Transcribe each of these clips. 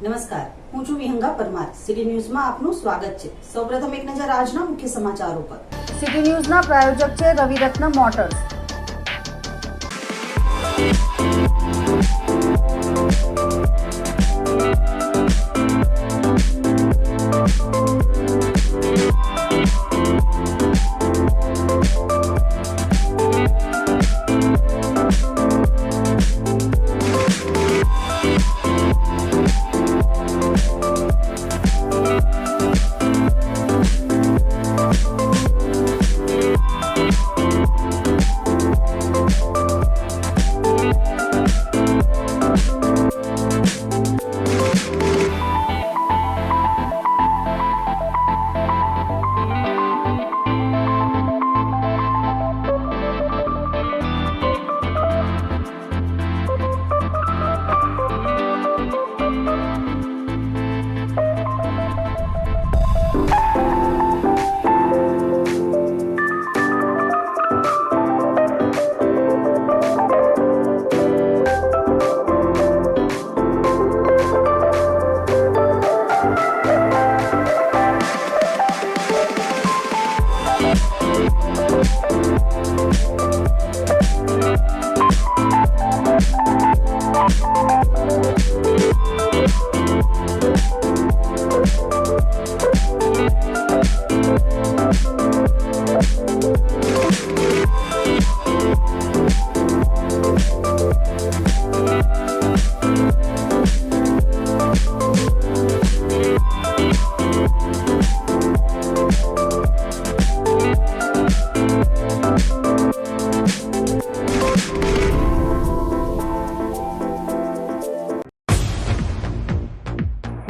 નમસ્કાર, હું છું વિહંગા પરમાર. સિટી ન્યૂઝમાં આપનું સ્વાગત છે. સૌપ્રથમ એક નજર આજના મુખ્ય સમાચારો પર. સિટી ન્યૂઝના પ્રાયોજક છે રવિરત્ન મોટર્સ.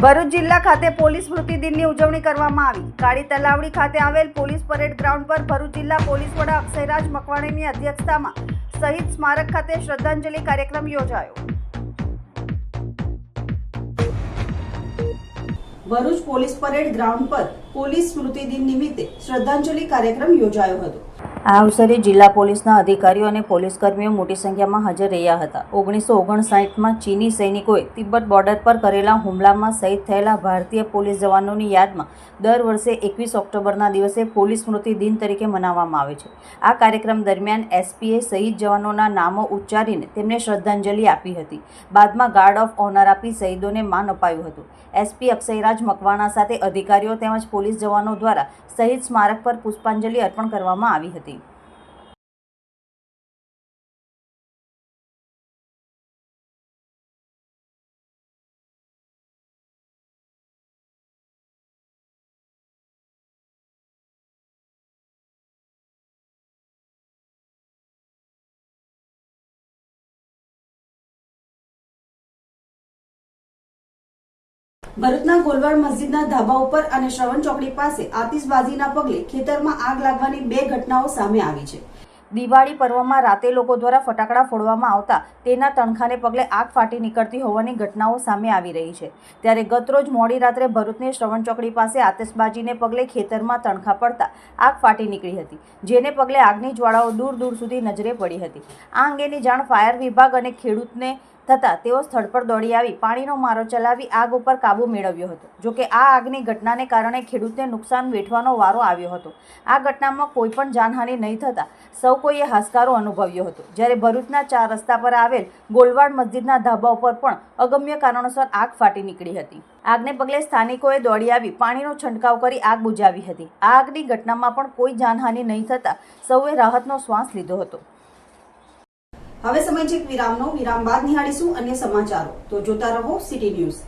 ભરૂચ જિલ્લા ખાતે પોલીસ સ્મૃતિ દિનની ઉજવણી કરવામાં આવી. કાળી તલાવડી ખાતે આવેલ પોલીસ પરેડ ગ્રાઉન્ડ પર ભરૂચ જિલ્લા પોલીસ વડા અક્ષયરાજ મકવાણીની અધ્યક્ષતામાં શહીદ સ્મારક ખાતે શ્રદ્ધાંજલિ કાર્યક્રમ યોજાયો. ભરૂચ પોલીસ પરેડ ગ્રાઉન્ડ પર પોલીસ સ્મૃતિ દિન નિમિત્તે શ્રદ્ધાંજલિ કાર્યક્રમ યોજાયો હતો. આ અવસરે જિલ્લા પોલીસના અધિકારીઓ અને પોલીસકર્મીઓ મોટી સંખ્યામાં હાજર રહ્યા હતા. 1959માં ચીની સૈનિકોએ તિબ્બત બોર્ડર પર કરેલા હુમલામાં શહીદ થયેલા ભારતીય પોલીસ જવાનોની યાદમાં દર વર્ષે 21 ઓક્ટોબરના દિવસે પોલીસ સ્મૃતિ દિન તરીકે મનાવવામાં આવે છે. આ કાર્યક્રમ દરમિયાન એસપીએ શહીદ જવાનોના નામો ઉચ્ચારીને તેમને શ્રદ્ધાંજલિ આપી હતી. બાદમાં ગાર્ડ ઓફ ઓનર આપી શહીદોને માન અપાયું હતું. એસપી અક્ષયરાજ મકવાણા સાથે અધિકારીઓ તેમજ પોલીસ જવાનો દ્વારા શહીદ સ્મારક પર પુષ્પાંજલિ અર્પણ કરવામાં આવી હતી. ભરૂચના ગોલવાડ મસ્જિદના ધાબા ઉપર અને શ્રવણ ચોકડી પાસે આતિશબાજીના પગલે ખેતરમાં આગ લાગવાની 2 ઘટનાઓ સામે આવી છે. દિવાળી પર્વમાં રાતે લોકો દ્વારા ફટાકડા ફોડવામાં આવતા તેના તણખાને પગલે આગ ફાટી નીકળતી હોવાની ઘટનાઓ સામે આવી રહી છે. ત્યારે ગતરોજ મોડી રાત્રે ભરૂચની શ્રવણ ચોકડી પાસે આતિશબાજીને પગલે ખેતરમાં તણખા પડતા આગ ફાટી નીકળી હતી, જેને પગલે આગની જ્વાળાઓ દૂર દૂર સુધી નજરે પડી હતી. આ અંગેની જાણ ફાયર વિભાગ અને ખેડૂતને થતાં તેઓ સ્થળ પર દોડી આવી પાણીનો મારો ચલાવી આગ ઉપર કાબૂ મેળવ્યો હતો. જોકે આ આગની ઘટનાને કારણે ખેડૂતને નુકસાન વેઠવાનો વારો આવ્યો હતો. આ ઘટનામાં કોઈ પણ જાનહાનિ નહીં થતાં સૌ કોઈએ હાશકારો અનુભવ્યો હતો. જ્યારે ભરૂચના 4 રસ્તા પર આવેલ ગોલવાડ મસ્જિદના ધાબા ઉપર પણ અગમ્ય કારણોસર આગ ફાટી નીકળી હતી. આગને પગલે સ્થાનિકોએ દોડી આવી પાણીનો છંટકાવ કરી આગ બુઝાવી હતી. આ આગની ઘટનામાં પણ કોઈ જાનહાનિ નહીં થતાં સૌએ રાહતનો શ્વાસ લીધો હતો. હવે સમય છે વિરામનો. વિરામ બાદ નિહાળીશું અન્ય સમાચારો. તો જોતા રહો સિટી ન્યૂઝ.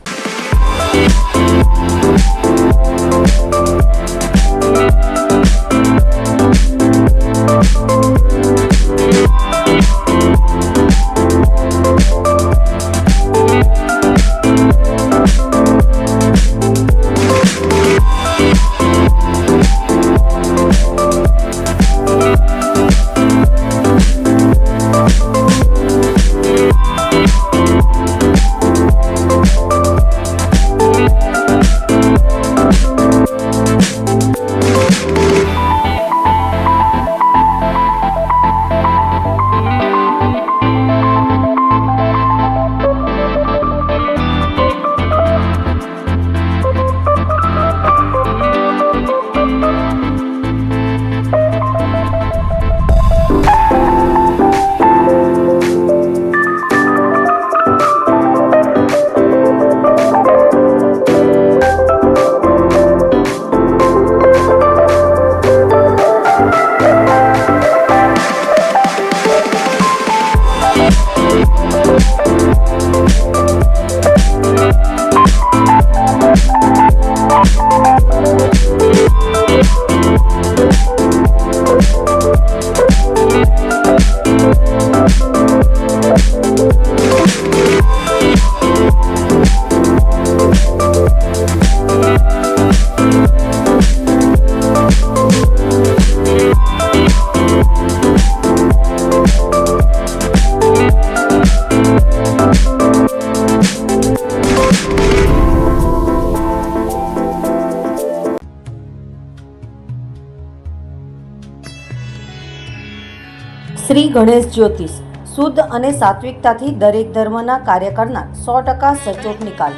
શ્રી ગણેશ જ્યોતિષ શુદ્ધ અને સાત્વિકતાથી દરેક ધર્મના કાર્ય કરનાર 100% સચોટ નિકાલ.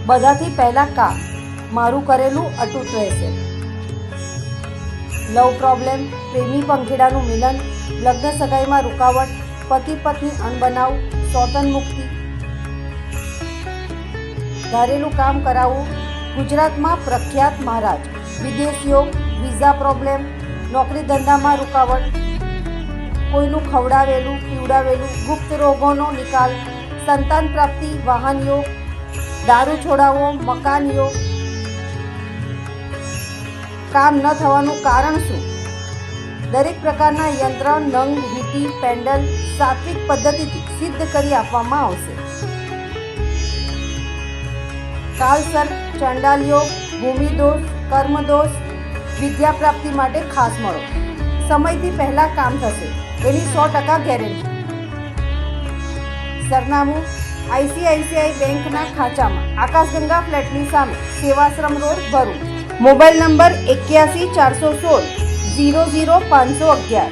બધાથી પહેલા કામ મારું કરેલું અતૂટ રહેશે. લવ પ્રોબ્લેમ, પ્રેમી પંખીડાનું મિલન, લગ્ન સગાઈમાં રૂકાવટ, પતિ પત્ની અણબનાવ, સ્વતન મુક્તિ, ધારેલું કામ કરાવવું, ગુજરાતમાં પ્રખ્યાત મહારાજ, વિદેશ યોગ, વિઝા પ્રોબ્લેમ, નોકરી ધંધામાં રૂકાવટ, કોઈનું ખવડાવેલું પીવડાવેલું, ગુપ્ત રોગોનો નિકાલ, સંતાન પ્રાપ્તિ, વાહન યોગ, દારૂ છોડાવવો, મકાન યોગ. કામ ન થવાનું કારણ શું? દરેક પ્રકારના યંત્ર, નંગ, વીંટી, પેન્ડલ સાત્વિક પદ્ધતિથી સિદ્ધ કરી આપવામાં આવશે. કાલસર્પ, ચંડાલ યોગ, ભૂમિદોષ, કર્મદોષ, વિદ્યા પ્રાપ્તિ માટે ખાસ મળો. સમયથી પહેલા કામ થશે એની 100% ગેરંટી. સરનામું ICICI બેંકના ખાંચામાં, આકાશગંગા ફ્લેટની સામે, Sevashram road, Bharuch. Mobile number 81 416 00 511.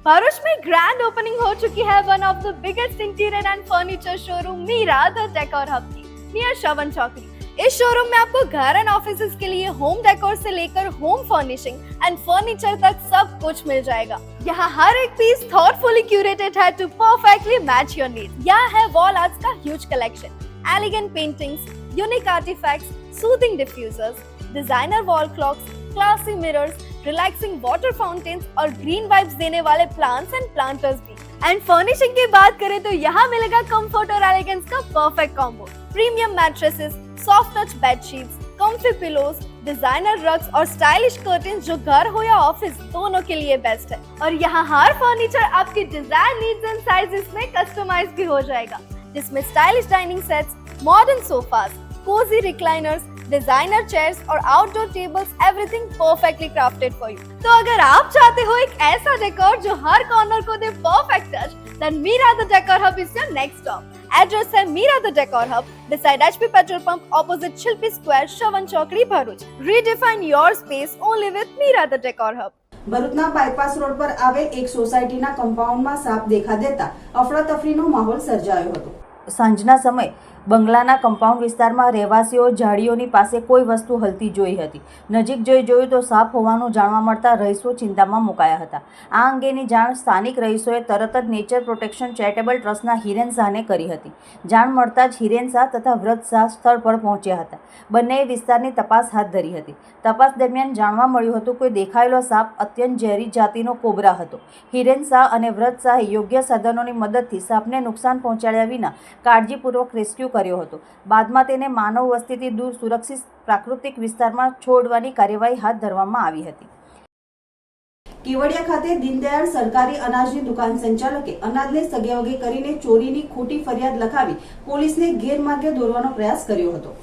Bharuch में ग्रैंड ओपनिंग हो चुकी है one of the biggest interior and furniture showroom Meera the decor hub की नियर श्रवण चौकड़ी. इस शोरूम में आपको घर एंड ऑफिसेज के लिए होम डेकोर से लेकर होम फर्निशिंग एंड फर्नीचर तक सब कुछ मिल जाएगा. यहाँ हर एक पीस थॉटफुली क्यूरेटेड है to perfectly match your needs. यहाँ है वॉल आर्ट्स का huge collection, elegant paintings, unique artifacts, soothing diffusers, designer wall clocks, classy mirrors, relaxing water fountains और ग्रीन वाइब्स देने वाले प्लांट्स एंड प्लांटर्स भी. And furnishing की बात करें तो यहाँ मिलेगा कंफर्ट और एलिगेंस का perfect combo. Premium mattresses, soft touch bedsheets, comfy pillows, designer rugs और स्टाइलिश कर्टेन्स जो घर हो या ऑफिस दोनों के लिए बेस्ट है. और यहाँ हर फर्नीचर आपकी डिजायर नीड्स एंड साइजेस में कस्टमाइज भी हो जाएगा, जिसमें stylish dining sets, modern sofas, cozy recliners, designer chairs और outdoor tables, everything perfectly crafted for you. तो अगर आप चाहते हो एक ऐसा डेकोर जो हर कॉर्नर को दे perfect touch, then Meera the decor hub is your next stop. Address है Meera the decor hub beside HP petrol pump opposite Shilpi square, Shravan Chokdi, Bharuch. Redefine your space only with Meera the decor hub. ભરૂચના બાયપાસ રોડ પર આવેલ એક સોસાયટીના કમ્પાઉન્ડમાં સાપ દેખા દેતા અફરાતફરીનો માહોલ સર્જાયો હતો. સાંજના સમયે બંગલાના કમ્પાઉન્ડ વિસ્તારમાં રહેવાસીઓ ઝાડીઓની પાસે કોઈ વસ્તુ હલતી જોઈ હતી. નજીક જઈ જોયું તો સાપ હોવાનું જાણવા મળતા રહીશો ચિંતામાં મુકાયા હતા. આ અંગેની જાણ સ્થાનિક રહીશોએ તરત જ નેચર પ્રોટેક્શન ચેરિટેબલ ટ્રસ્ટના હિરેન શાહને કરી હતી. જાણ મળતા જ હિરેન શાહ તથા વ્રત શાહ સ્થળ પર પહોંચ્યા હતા. બંનેએ વિસ્તારની તપાસ હાથ ધરી હતી. તપાસ દરમિયાન જાણવા મળ્યું હતું કે દેખાયેલો સાપ અત્યંત ઝેરી જાતિનો કોબરા હતો. હિરેન શાહ અને વ્રત શાહે યોગ્ય સાધનોની મદદથી સાપને નુકસાન પહોંચાડ્યા વિના કાળજીપૂર્વક રેસ્ક્યુ કર્યો હતો. બાદમાં તેને માનવ વસ્તીથી દૂર સુરક્ષિત પ્રાકૃતિક વિસ્તારમાં છોડવાની કાર્યવાહી હાથ ધરવામાં આવી હતી. કેવડિયા ખાતે દીનદયાળ સરકારી અનાજની દુકાન સંચાલકે અનાજને સગેવગે કરીને ચોરીની ખોટી ફરિયાદ લખાવી પોલીસને ગેરમાર્ગે દોરવાનો પ્રયાસ કર્યો હતો.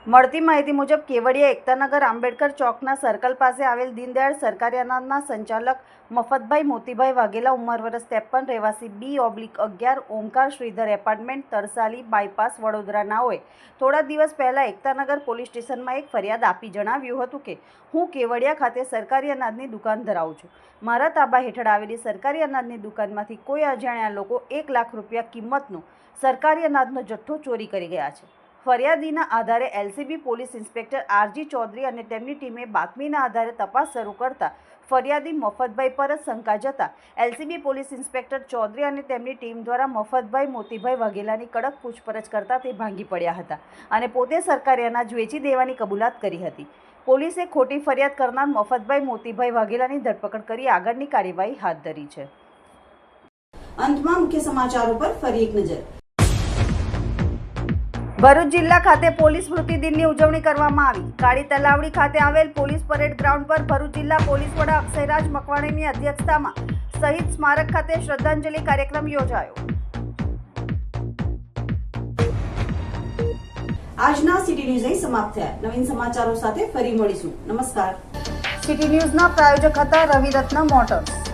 મળતી માહિતી મુજબ કેવડિયા એકતાનગર આંબેડકર ચોકના સર્કલ પાસે આવેલ દીનદયાળ સરકારી અનાજના સંચાલક મફતભાઈ મોતીભાઈ વાઘેલા ઉંમર વર્ષ 53 રહેવાસી B/11 Omkar Shridhar apartment Tarsali bypass Vadodara નાઓએ થોડા દિવસ પહેલા એકતાનગર પોલીસ સ્ટેશનમાં એક ફરિયાદ આપી જણાવ્યું હતું કે હું કેવડિયા ખાતે સરકારી અનાજની દુકાન ધરાવું છું. મારા તાબા હેઠળ આવેલી સરકારી અનાજની દુકાનમાંથી કોઈ અજાણ્યા લોકો 1 લાખ રૂપિયા કિંમતનો સરકારી અનાજનો જથ્થો ચોરી કરી ગયા છે. ફરિયાદીના આધારે LCB police inspector R G Chaudhary અને તેમની ટીમે બાતમીના આધારે તપાસ શરૂ કરતા ફરિયાદી મફતભાઈ પર જ શંકા જતા એલસીબી પોલીસ ઇન્સ્પેક્ટર ચૌધરી અને તેમની ટીમ દ્વારા મફતભાઈ મોતીભાઈ વાઘેલાની કડક પૂછપરછ કરતા તે ભાંગી પડ્યા હતા અને પોતે સરકારી અનાજ વેચી દેવાની કબૂલાત કરી હતી. પોલીસે ખોટી ફરિયાદ કરનાર મફતભાઈ મોતીભાઈ વાઘેલાની ધરપકડ કરી આગળની કાર્યવાહી હાથ ધરી છે. અંતમાં મુખ્ય સમાચારો પર ફરી એક નજર. ભરૂચ જિલ્લા ખાતે પોલીસ સ્મૃતિ દિનની ઉજવણી કરવામાં આવી. કાળી તલાવડી ખાતે આવેલ પોલીસ પરેડ ગ્રાઉન્ડ પર ભરૂચ જિલ્લા પોલીસ વડા અક્ષયરાજ મકવાણીની અધ્યક્ષતામાં શહીદ સ્મારક ખાતે શ્રદ્ધાંજલિ કાર્યક્રમ યોજાયો. આજના સિટી ન્યૂઝ અહીં સમાપ્ત થયા. નવીન સમાચારો સાથે ફરી મળીશું. નમસ્કાર. સિટી ન્યૂઝના પ્રાયોજક હતા રવિરત્ન મોટર્સ.